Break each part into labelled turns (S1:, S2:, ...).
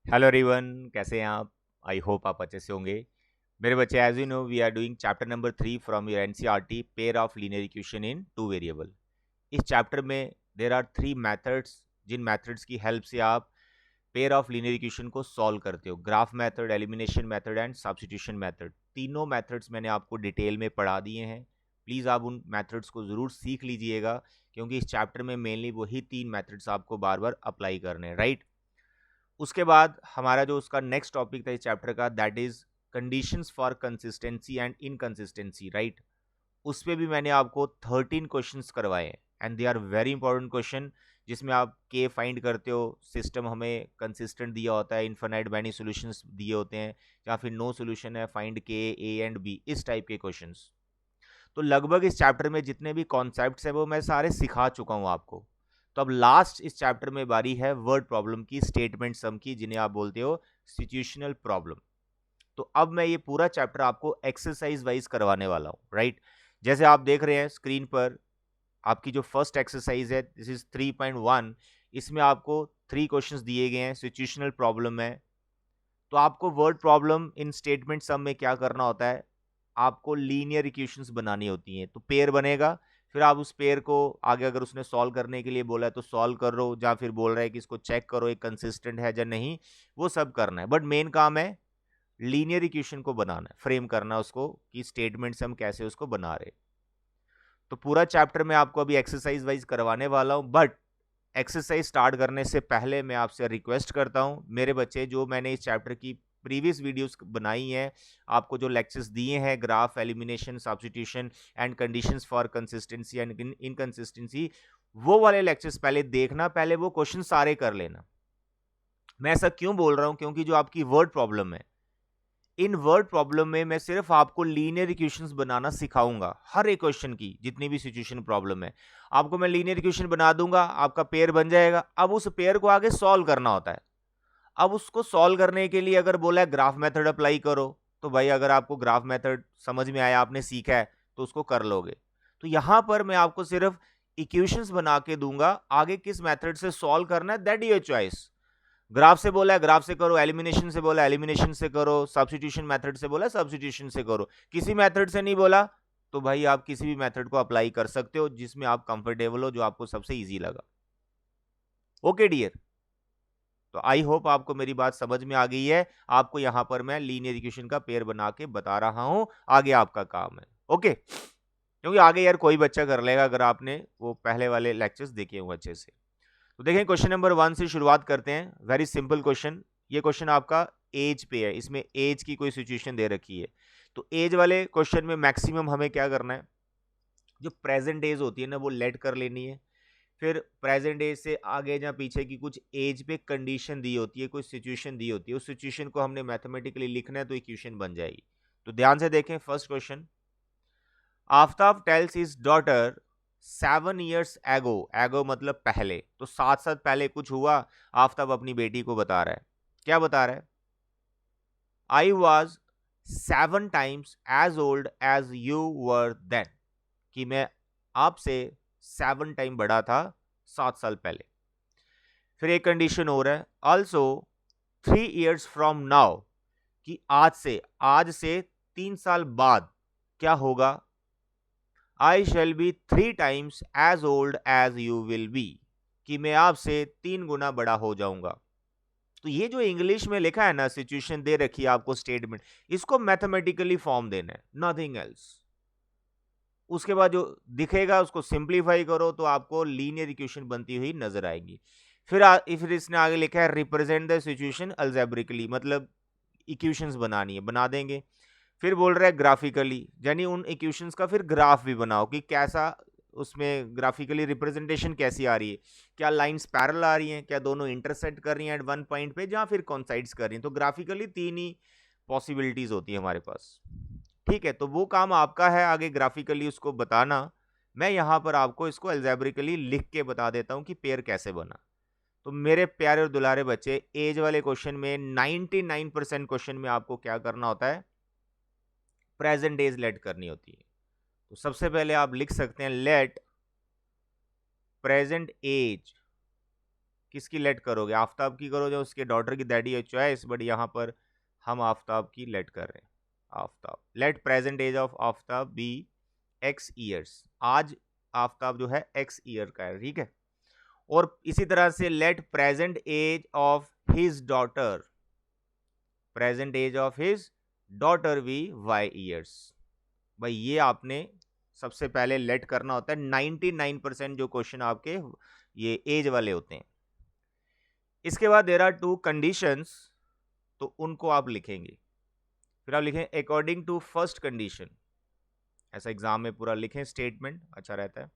S1: Hello everyone, कैसे हैं आप? आई होप आप अच्छे से होंगे। मेरे बच्चे, as you know we are doing chapter number 3 from your NCERT, pair of linear equation in two variable. इस चैप्टर में देर आर 3 मेथड्स, जिन मेथड्स की हेल्प से आप पेयर ऑफ लीनियर इक्वेशन को सॉल्व करते हो। Graph method, elimination method and substitution method. तीनों मेथड्स मैंने आपको डिटेल में पढ़ा दिए हैं। प्लीज़ आप उन मेथड्स को ज़रूर सीख लीजिएगा, क्योंकि इस चैप्टर में मेनली वही 3 मेथड्स आपको बार बार अप्लाई करने हैं, राइट। उसके बाद हमारा जो उसका नेक्स्ट टॉपिक था इस चैप्टर का, that is conditions for consistency and inconsistency, right. उस पे भी मैंने आपको 13 क्वेश्चंस करवाए हैं and they are very important question, जिसमें आप के फाइंड करते हो, सिस्टम हमें कंसिस्टेंट दिया होता है, इनफाइनाइट मैनी सॉल्यूशंस दिए होते हैं, या फिर नो सॉल्यूशन है, फाइंड के ए एंड बी, इस टाइप के क्वेश्चंस। तो लगभग इस चैप्टर में जितने भी कॉन्सेप्ट्स हैं वो मैं सारे सिखा चुका हूँ आपको। तो अब लास्ट इस चैप्टर में बारी है वर्ड प्रॉब्लम की, स्टेटमेंट सम की, जिन्हें आप बोलते हो सिचुएशनल प्रॉब्लम। तो अब मैं ये पूरा चैप्टर आपको एक्सरसाइज वाइज करवाने वाला हूँ, राइट। जैसे आप देख रहे हैं स्क्रीन पर, आपकी जो फर्स्ट एक्सरसाइज है, दिस इज 3.1। इसमें आपको 3 क्वेश्चंस दिए गए हैं, सिचुएशनल प्रॉब्लम है। तो आपको word problem in statement sum में क्या करना होता है, आपको लीनियर इक्वेशंस बनानी होती हैं। तो पेयर बनेगा, फिर आप उस पेयर को आगे, अगर उसने सॉल्व करने के लिए बोला है तो सॉल्व करो, या फिर बोल रहा है कि इसको चेक करो एक कंसिस्टेंट है या नहीं, वो सब करना है। बट मेन काम है लीनियर इक्वेशन को बनाना है, फ्रेम करना उसको, कि स्टेटमेंट से हम कैसे उसको बना रहे। तो पूरा चैप्टर मैं आपको अभी एक्सरसाइज वाइज करवाने वाला हूं, बट एक्सरसाइज स्टार्ट करने से पहले मैं आपसे रिक्वेस्ट करता हूं, मेरे बच्चे, जो मैंने इस चैप्टर की प्रीवियस वीडियोस बनाई हैं, आपको जो लेक्चर्स दिए हैं, graph, elimination, substitution and conditions for consistency and inconsistency, वो वाले लेक्चर्स पहले देखना, पहले वो क्वेश्चन सारे कर लेना। मैं ऐसा क्यों बोल रहा हूं, क्योंकि जो आपकी वर्ड प्रॉब्लम है, इन वर्ड प्रॉब्लम में मैं सिर्फ आपको लीनियर इक्वेशंस बनाना सिखाऊंगा। हर एक क्वेश्चन की जितनी भी सिचुएशन प्रॉब्लम है, आपको मैं लीनियर इक्वेशन बना दूंगा, आपका पेयर बन जाएगा। अब उस पेयर को आगे सॉल्व करना होता है। अब उसको सॉल्व करने के लिए अगर बोला है ग्राफ मेथड अप्लाई करो, तो भाई अगर आपको ग्राफ मेथड समझ में आया, आपने सीखा है, तो उसको कर लोगे। तो यहां पर मैं आपको सिर्फ इक्वेशंस बना के दूंगा, आगे किस मेथड से सॉल्व करना है दैट योर चॉइस। ग्राफ से बोला है ग्राफ से करो, एलिमिनेशन से बोला एलिमिनेशन से करो, सब्स्टिट्यूशन मेथड से बोला सब्स्टिट्यूशन से करो। किसी मेथड से नहीं बोला तो भाई आप किसी भी मेथड को अप्लाई कर सकते हो जिसमें आप कंफर्टेबल हो, जो आपको सबसे इजी लगा। ओके डियर, तो आई होप आपको मेरी बात समझ में आ गई है। आपको यहां पर मैं लीनियर इक्वेशन का पेयर बना के बता रहा हूं, आगे आपका काम है। ओके, क्योंकि आगे यार कोई बच्चा कर लेगा अगर आपने वो पहले वाले लेक्चर्स देखे हुए अच्छे से। तो देखें, क्वेश्चन नंबर 1 से शुरुआत करते हैं। Very simple question. ये क्वेश्चन आपका एज पे है, इसमें एज की कोई सिचुएशन दे रखी है। तो एज वाले क्वेश्चन में मैक्सिमम हमें क्या करना है, जो प्रेजेंट एज होती है ना, वो लेट कर लेनी है। फिर प्रेजेंट एज से आगे या पीछे की कुछ एज पे कंडीशन दी होती है, कोई सिचुएशन दी होती है, उस सिचुएशन को हमने मैथमेटिकली लिखना है, तो इक्वेशन बन जाएगी। तो ध्यान से देखें first question. Aftab tales his daughter 7 years एगो, एगो मतलब पहले, तो 7 साल पहले कुछ हुआ। आफ्ताब अपनी बेटी को बता रहा है, क्या बता रहा है, I was 7 times as old as you were then, कि मैं आपसे 7 टाइम बड़ा था 7 साल पहले। फिर एक कंडीशन हो रहा है, ऑल्सो 3 years फ्रॉम नाउ, कि आज से 3 साल बाद क्या होगा, I shall be 3 times as old as you will be, कि मैं आपसे 3 गुना बड़ा हो जाऊंगा। तो ये जो इंग्लिश में लिखा है ना, सिचुएशन दे रखी है आपको, स्टेटमेंट, इसको मैथमेटिकली फॉर्म देना है, नथिंग एल्स। उसके बाद जो दिखेगा उसको सिंप्लीफाई करो, तो आपको लीनियर इक्वेशन बनती हुई नजर आएगी। फिर इसने आगे लिखा है रिप्रेजेंट द सिचुएशन अलजेब्रिकली, मतलब इक्वेशंस बनानी है, बना देंगे। फिर बोल रहा है ग्राफिकली, यानी उन इक्वेशंस का फिर ग्राफ भी बनाओ, कि कैसा उसमें ग्राफिकली रिप्रेजेंटेशन कैसी आ रही है, क्या लाइंस पैरेलल आ रही हैं, क्या दोनों इंटरसेक्ट कर रही हैं एट वन पॉइंट पे, या फिर कॉन्साइड्स कर रही हैं। तो ग्राफिकली 3 ही पॉसिबिलिटीज होती है हमारे पास। ठीक है, तो वो काम आपका है आगे ग्राफिकली उसको बताना। मैं यहां पर आपको इसको एल्जेब्रिकली लिख के बता देता हूं कि पेयर कैसे बना। तो मेरे प्यारे और दुलारे बच्चे, एज वाले क्वेश्चन में 99% क्वेश्चन में आपको क्या करना होता है, प्रेजेंट एज लेट करनी होती है। तो सबसे पहले आप लिख सकते हैं लेट प्रेजेंट एज, किसकी लेट करोगे? आफ्ताब की करो, जो उसके डॉटर की, दैट इज चॉइस, बट यहाँ पर हम आफ्ताब की लेट कर रहे हैं। Aftab, let present age of Aftab be x years. आज आफ्ताब जो है एक्स ईयर का है, ठीक है। और इसी तरह से let present age of his daughter, present age of his daughter be y years. भाई ये आपने सबसे पहले लेट करना होता है। 99% जो क्वेश्चन आपके ये एज वाले होते हैं। इसके बाद देयर आर टू कंडीशंस, तो उनको आप लिखेंगे। फिर आप लिखें अकॉर्डिंग टू फर्स्ट कंडीशन, ऐसा एग्जाम में पूरा लिखें, स्टेटमेंट अच्छा रहता है।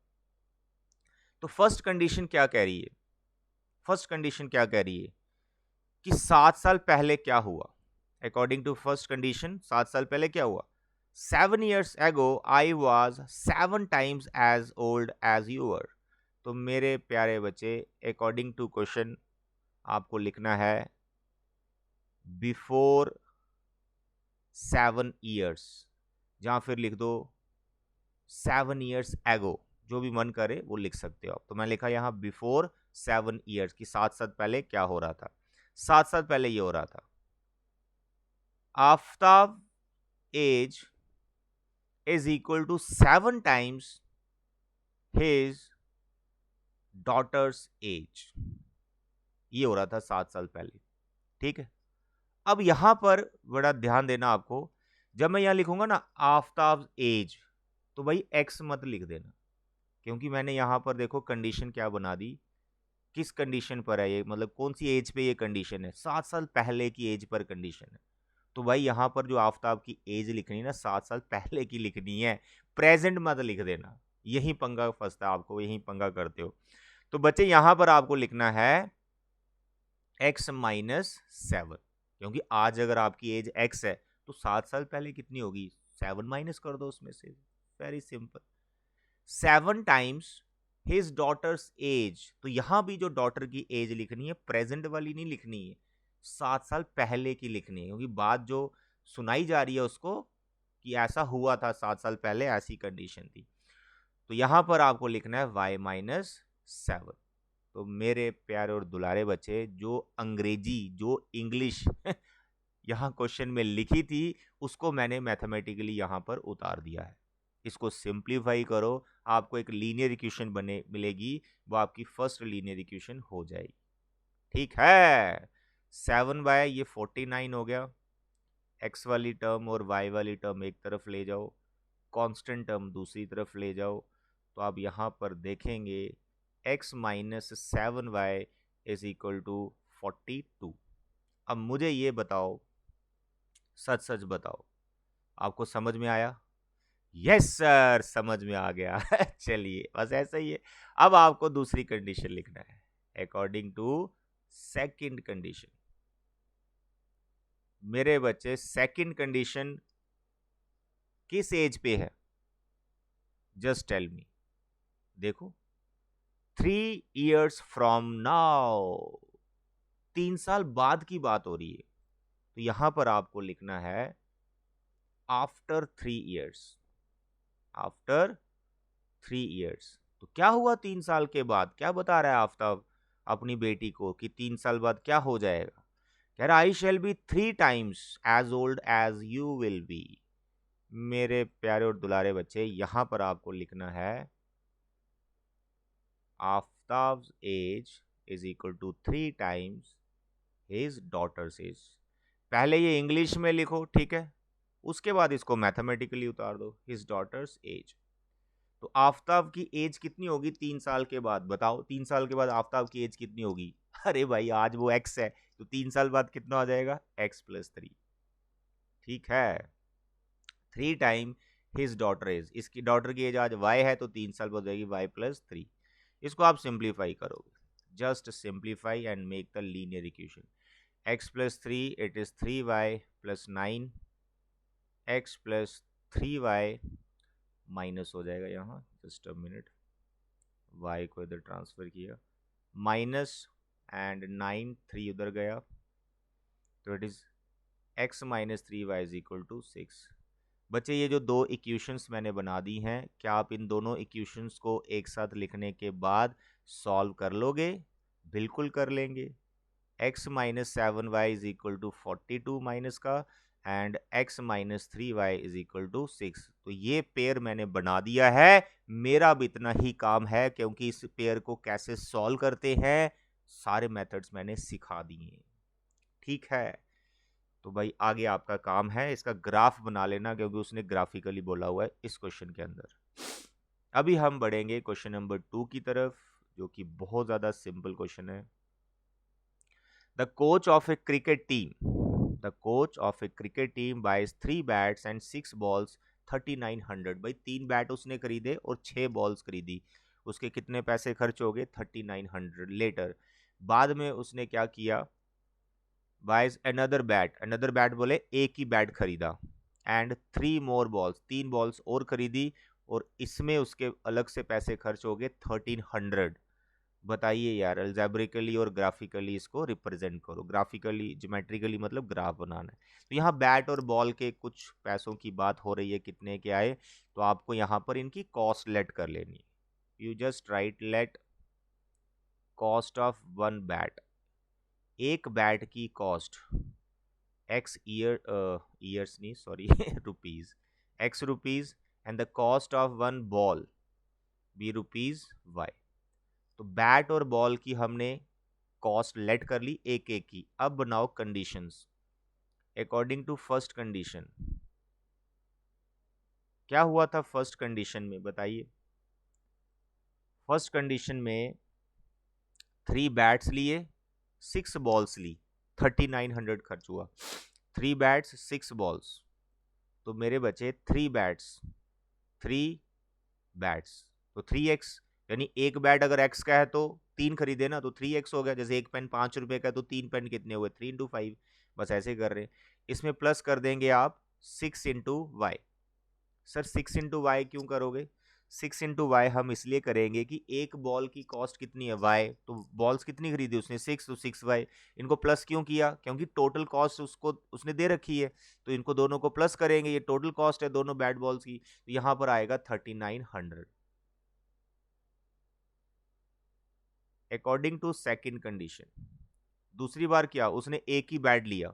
S1: तो फर्स्ट कंडीशन क्या कह रही है? फर्स्ट कंडीशन क्या कह रही है कि 7 साल पहले क्या हुआ? अकॉर्डिंग टू फर्स्ट कंडीशन 7 साल पहले क्या हुआ? 7 years ago I was 7 times as old as you were। तो मेरे प्यारे बच्चे, अकॉर्डिंग टू क्वेश्चन आपको लिखना है बिफोर 7 years, जहां फिर लिख दो 7 years ago, जो भी मन करे वो लिख सकते हो आप। तो मैं लिखा यहाँ बिफोर 7 years की 7 साल पहले क्या हो रहा था। 7 साल पहले ये हो रहा था, Aftab age is equal to 7 times his daughter's age। ये हो रहा था 7 साल पहले, ठीक है। अब यहां पर बड़ा ध्यान देना आपको, जब मैं यहां लिखूंगा ना आफ्ताब एज, तो भाई एक्स मत लिख देना, क्योंकि मैंने यहां पर देखो कंडीशन क्या बना दी। किस कंडीशन पर है ये, मतलब कौन सी एज पे ये कंडीशन है? 7 साल पहले की एज पर कंडीशन है। तो भाई यहां पर जो आफ्ताब की एज लिखनी है ना, 7 साल पहले की लिखनी है, प्रेजेंट मत लिख देना। यही पंगा फंसता है आपको, यही पंगा करते हो। तो बच्चे यहां पर आपको लिखना है x माइनस 7, क्योंकि आज अगर आपकी एज x है तो 7 साल पहले कितनी होगी? 7 माइनस कर दो उसमें से, very simple. 7 times his daughter's as, तो यहां भी जो डॉटर की एज लिखनी है प्रेजेंट वाली नहीं लिखनी है, 7 साल पहले की लिखनी है, क्योंकि बात जो सुनाई जा रही है उसको कि ऐसा हुआ था 7 साल पहले, ऐसी कंडीशन थी। तो यहां पर आपको लिखना है y माइनस 7। तो मेरे प्यारे और दुलारे बच्चे, जो अंग्रेजी, जो इंग्लिश यहाँ क्वेश्चन में लिखी थी, उसको मैंने मैथमेटिकली यहाँ पर उतार दिया है। इसको सिंप्लीफाई करो, आपको एक लीनियर इक्वेशन बने मिलेगी, वो आपकी फर्स्ट लीनियर इक्वेशन हो जाएगी, ठीक है। 7 बाय ये 49 हो गया। x वाली टर्म और y वाली टर्म एक तरफ ले जाओ, कांस्टेंट टर्म दूसरी तरफ ले जाओ, तो आप यहाँ पर देखेंगे x minus 7y is equal to 42। अब मुझे ये बताओ, सच सच बताओ, आपको समझ में आया? यस सर, समझ में आ गया। चलिए बस ऐसा ही है। अब आपको दूसरी कंडीशन लिखना है, अकॉर्डिंग टू सेकंड कंडीशन। मेरे बच्चे, सेकंड कंडीशन किस एज पे है? Just tell me. देखो 3 years फ्रॉम नाउ, 3 साल बाद की बात हो रही है, तो यहां पर आपको लिखना है आफ्टर 3 years, आफ्टर 3 years। तो क्या हुआ 3 साल के बाद? क्या बता रहा है आफ्ताब अपनी बेटी को कि 3 साल बाद क्या हो जाएगा? कह रहा I shall be 3 times as old as you will be. मेरे प्यारे और दुलारे बच्चे, यहां पर आपको लिखना है Aftab's age is equal to 3 times his daughter's age. पहले ये इंग्लिश में लिखो, ठीक है, उसके बाद इसको मैथमेटिकली उतार दो, हिज डॉटर्स एज। तो आफ्ताब की एज कितनी होगी 3 साल के बाद? बताओ 3 साल के बाद आफ्ताब की एज कितनी होगी? अरे भाई आज वो x है, तो 3 साल बाद कितना आ जाएगा? x प्लस 3, ठीक है। 3 टाइम हिज डॉटर एज, इसकी डॉटर की एज आज y है, तो 3 साल बाद जाएगी y प्लस 3। इसको आप सिंप्लीफाई करोगे, just simplify and make the linear equation. x plus 3 it is 3y plus 9, x plus 3y minus हो जाएगा यहाँ, जस्ट अ मिनट, y को इधर ट्रांसफर किया, माइनस एंड 9 3 उधर गया, तो it is x minus 3y is equal to 6। बच्चे ये जो दो इक्वेशंस मैंने बना दी हैं, क्या आप इन दोनों इक्वेशंस को एक साथ लिखने के बाद सॉल्व कर लोगे? बिल्कुल कर लेंगे। x minus 7y is equal to 42 minus का and x minus 3y is equal to 6। तो ये पेयर मैंने बना दिया है। मेरा भी इतना ही काम है, क्योंकि इस पेयर को कैसे सॉल्व करते हैं सारे मेथड्स मैंने सिखा दिए। ठीक है, तो भाई आगे आपका काम है इसका ग्राफ बना लेना, क्योंकि उसने ग्राफिकली बोला हुआ है इस क्वेश्चन के अंदर। अभी हम बढ़ेंगे क्वेश्चन नंबर 2 की तरफ, जो कि बहुत ज्यादा सिंपल क्वेश्चन है। The coach of a cricket team, the coach of a cricket team buys 3 bats and 6 balls 3900। भाई 3 बैट उसने खरीदे और 6 बॉल्स खरीदी, उसके कितने पैसे खर्च हो गए 3900। लेटर बाद में उसने क्या किया, बाइज अनदर बैट बोले एक ही बैट खरीदा, एंड 3 मोर बॉल्स 3 बॉल्स और खरीदी, और इसमें उसके अलग से पैसे खर्च हो गए 1300। बताइए यार, अल्जेब्रिकली और ग्राफिकली इसको रिप्रेजेंट करो। ग्राफिकली ज्योमेट्रिकली मतलब ग्राफ बनाना है। तो यहाँ बैट और बॉल के कुछ पैसों की बात हो रही है, कितने के आए, तो आपको यहाँ पर इनकी कॉस्ट लेट कर लेनी है। You just write let cost of one bat, एक बैट की कॉस्ट एक्स ईयर्स नहीं sorry rupees, x rupees, and the cost of one ball be rupees y. तो बैट और बॉल की हमने कॉस्ट लेट कर ली एक एक की। अब बनाओ conditions according to first condition. क्या हुआ था फर्स्ट कंडीशन में, बताइए। फर्स्ट कंडीशन में 3 बैट्स लिए 6 बॉल्स ली, 3900 खर्च हुआ। 3 बैट्स 6 बॉल्स, तो मेरे बचे 3 बैट्स 3 बैट्स, तो 3x, यानी एक बैट अगर x का है तो 3 खरीदे ना, तो 3x हो गया। जैसे एक पेन 5 रुपए का है तो 3 पेन कितने हुए 3 इंटू 5, बस ऐसे कर रहे हैं। इसमें प्लस कर देंगे आप 6 into y. Sir 6 into y क्यों करोगे, 6 इंटू वाई हम इसलिए करेंगे कि एक बॉल की कॉस्ट कितनी है वाई, तो बॉल्स कितनी खरीदी उसने 6, तो 6 वाई। इनको प्लस क्यों किया, क्योंकि टोटल कॉस्ट उसको उसने दे रखी है, तो इनको दोनों को प्लस करेंगे, ये टोटल कॉस्ट है दोनों बैट बॉल्स की, तो यहां पर आएगा 3900 अकॉर्डिंग टू सेकंड कंडीशन। दूसरी बार क्या, उसने एक ही बैट लिया,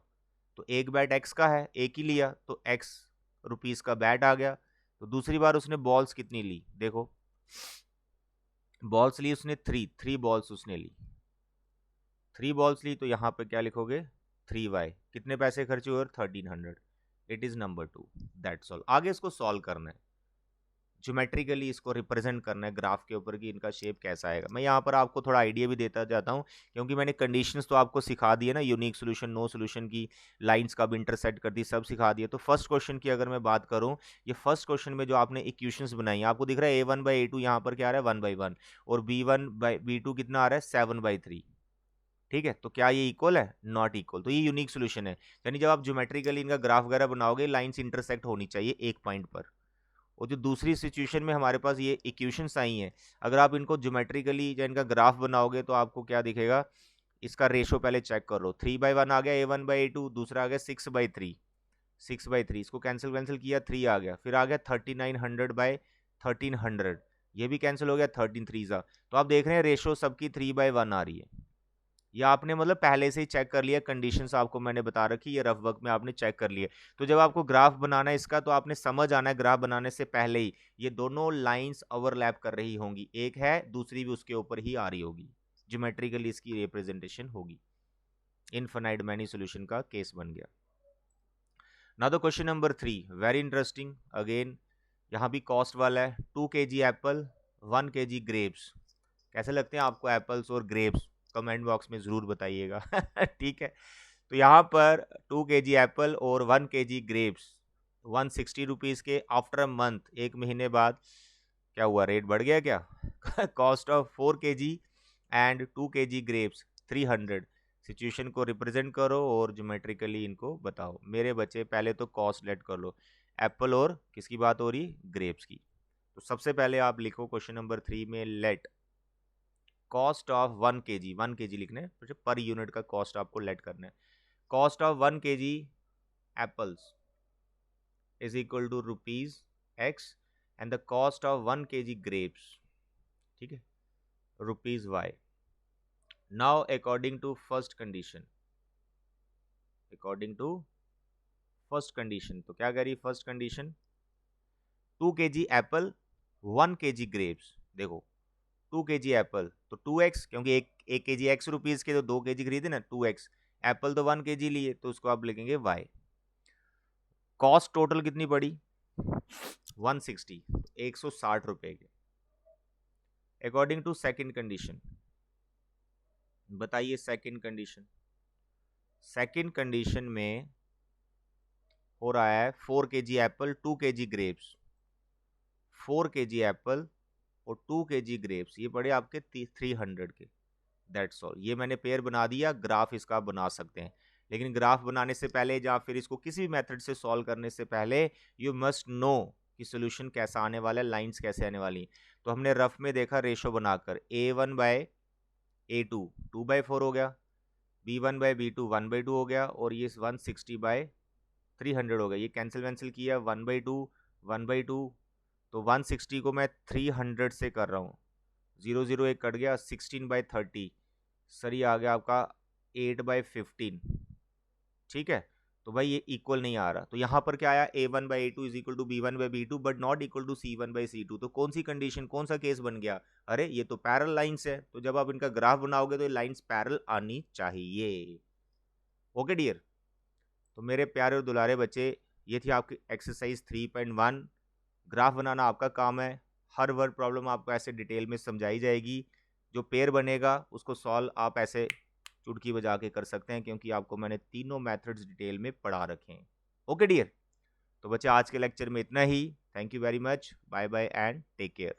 S1: तो एक बैट एक्स का है एक ही लिया, तो एक्स रुपीस का बैट आ गया। तो दूसरी बार उसने बॉल्स कितनी ली, देखो बॉल्स ली उसने 3 बॉल्स उसने ली, 3 बॉल्स ली, तो यहां पे क्या लिखोगे 3y, कितने पैसे खर्चे हुए 1300। It is number 2, that's all. आगे इसको सॉल्व करना है, ज्योमेट्रिकली इसको रिप्रेजेंट करना है ग्राफ के ऊपर कि इनका शेप कैसा आएगा। मैं यहाँ पर आपको थोड़ा आइडिया भी देता जाता हूँ, क्योंकि मैंने कंडीशंस तो आपको सिखा दिए ना, यूनिक सोल्यूशन, नो सोल्यूशन की, लाइंस का भी इंटरसेक्ट कर दी, सब सिखा दिए। तो फर्स्ट क्वेश्चन की अगर मैं बात करूँ, ये फर्स्ट क्वेश्चन में जो आपने इक्वेशंस बनाई, आपको दिख रहा है a1/a2 यहाँ पर क्या आ रहा है 1/1, और b1/b2 कितना आ रहा है 7/3। ठीक है, तो क्या ये इक्वल है, नॉट इक्वल, तो ये यूनिक सोल्यूशन है। यानी जब आप ज्योमेट्रिकली इनका ग्राफ वगैरह बनाओगे, लाइंस इंटरसेक्ट होनी चाहिए एक पॉइंट पर। और जो दूसरी सिचुएशन में हमारे पास ये इक्वेशंस आई हैं, अगर आप इनको ज्योमेट्रिकली या इनका ग्राफ बनाओगे तो आपको क्या दिखेगा, इसका रेशो पहले चेक कर लो, 3/1 आ गया a1/a2, दूसरा आ गया 6/3, 6/3, इसको कैंसिल कैंसिल किया 3 आ गया, फिर आ गया 3900/1300, ये भी कैंसिल हो गया 13 3 तो आप देख रहे हैं रेशो सबकी 3/1 आ रही है। या आपने मतलब पहले से ही चेक कर लिया, कंडीशंस आपको मैंने बता रखी, ये रफ वर्क में आपने चेक कर लिए। तो जब आपको ग्राफ बनाना है इसका, तो आपने समझ आना है ग्राफ बनाने से पहले ही ये दोनों लाइंस ओवरलैप कर रही होंगी, एक है दूसरी भी उसके ऊपर ही आ रही होगी, ज्योमेट्रिकली इसकी रिप्रेजेंटेशन होगी। इनफाइनाइट मैनी सॉल्यूशन का केस बन गया। Now the question number 3, very interesting again, यहाँ भी कॉस्ट वाला है। 2 kg एप्पल, 1 kg ग्रेप्स। कैसे लगते हैं आपको एप्पल्स और ग्रेप्स, कमेंट बॉक्स में जरूर बताइएगा ठीक है, तो यहाँ पर 2 kg एप्पल और 1 kg ग्रेप्स 160 रुपीज़ के, आफ्टर अ मंथ, एक महीने बाद क्या हुआ, रेट बढ़ गया क्या cost of 4 kg and 2 kg grapes 300। Situation को रिप्रेजेंट करो और ज्योमेट्रिकली इनको बताओ। मेरे बच्चे पहले तो कॉस्ट लेट कर लो, एप्पल और किसकी बात हो रही, ग्रेप्स की। तो सबसे पहले आप लिखो क्वेश्चन नंबर 3 में late cost of 1 kg, 1 kg लिखना है, पर यूनिट का कॉस्ट आपको लेट करना है। Cost of 1 kg apples is equal to rupees x, and the cost of 1 kg grapes, ठीक है, rupees y. Now according to first condition, according to first condition, तो क्या कह रही है first condition, 2 kg apple 1 kg grapes. देखो 2 kg Apple तो 2x, क्योंकि एक kg x रुपीज के, तो 2 kg खरीदे ना, 2x। एप्पल तो 1 kg लिए, तो उसको आप लिखेंगे y। कॉस्ट टोटल कितनी पड़ी 160, 160 रुपए के। अकॉर्डिंग टू सेकंड कंडीशन, बताइए सेकंड कंडीशन, सेकंड कंडीशन में हो रहा है 4 kg Apple 2 kg grapes, 4 kg Apple और 2 kg ग्रेप्स, ये पड़े आपके 300 के। That's all. ये मैंने पेयर बना दिया, ग्राफ इसका बना सकते हैं, लेकिन ग्राफ बनाने से पहले या फिर इसको किसी भी मेथड से सॉल्व करने से पहले यू मस्ट नो कि सोल्यूशन कैसा आने वाला है, लाइंस कैसे आने वाली। तो हमने रफ में देखा रेशो बनाकर, A1/A2 2/4 हो गया, B1/B2 1/2 हो गया, और ये 160/300 हो गया। ये कैंसिल वैंसिल किया, 1/2 1/2, तो 160 को मैं 300 से कर रहा हूँ, 0 0 एक कट गया, 16/30, सर ये आ गया आपका 8/15। ठीक है, तो भाई ये इक्वल नहीं आ रहा, तो यहाँ पर क्या आया, A1/A2 is equal to B1/B2 but not equal to C1/C2। तो कौन सी कंडीशन, कौन सा केस बन गया, अरे ये तो पैरेलल लाइंस है, तो जब आप इनका ग्राफ बनाओगे तो ये लाइंस पैरेलल आनी चाहिए। ओके डियर, तो मेरे प्यारे और दुलारे बच्चे, ये थी आपकी एक्सरसाइज 3.1। ग्राफ बनाना आपका काम है, हर वर्ड प्रॉब्लम आपको ऐसे डिटेल में समझाई जाएगी। जो पेयर बनेगा उसको सॉल्व आप ऐसे चुटकी बजा के कर सकते हैं, क्योंकि आपको मैंने तीनों मेथड्स डिटेल में पढ़ा रखे हैं। ओके डियर, तो बच्चे आज के लेक्चर में इतना ही। Thank you very much, bye bye and take care.